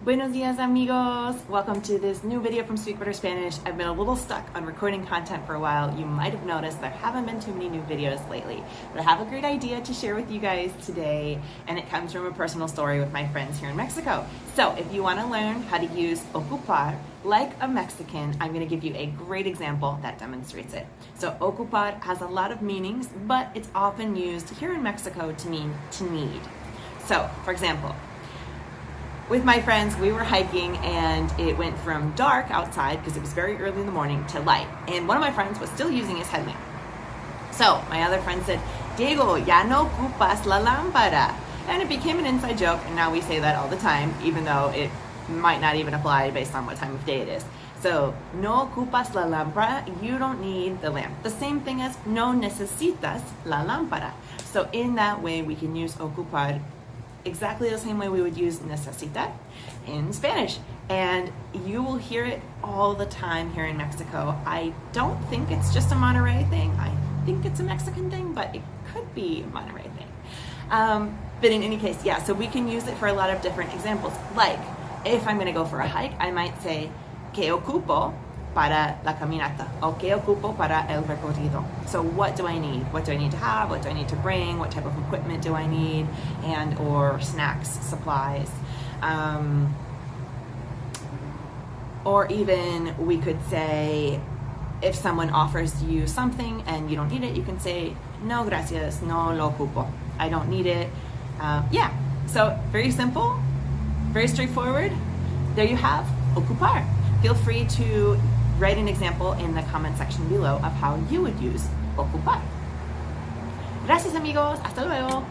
Buenos dias, amigos! Welcome to this new video from Speak Better Spanish. I've been a little stuck on recording content for a while. You might have noticed there haven't been too many new videos lately, but I have a great idea to share with you guys today, and it comes from a personal story with my friends here in Mexico. So if you want to learn how to use ocupar like a Mexican, I'm going to give you a great example that demonstrates it. So ocupar has a lot of meanings, but it's often used here in Mexico to mean to need. So, for example, with my friends, we were hiking and it went from dark outside because it was very early in the morning to light. And one of my friends was still using his headlamp. So my other friend said, Diego, ya no ocupas la lámpara. And it became an inside joke, and now we say that all the time, even though it might not even apply based on what time of day it is. So, no ocupas la lámpara, you don't need the lamp. The same thing as no necesitas la lámpara. So in that way, we can use ocupar exactly the same way we would use necesitar in Spanish. And you will hear it all the time here in Mexico. I don't think it's just a Monterrey thing. I think it's a Mexican thing, but it could be a Monterrey thing. But in any case, yeah, so we can use it for a lot of different examples. Like, if I'm gonna go for a hike, I might say, ¿Qué ocupo para la caminata? O ¿Qué ocupo para el recorrido? So what do I need? What do I need to have? What do I need to bring? What type of equipment do I need? And or snacks, supplies. Or even we could say, if someone offers you something and you don't need it, you can say, no gracias, no lo ocupo. I don't need it. Yeah, so very simple, very straightforward. There you have ocupar. Feel free to write an example in the comment section below of how you would use ocupar. Gracias, amigos. Hasta luego.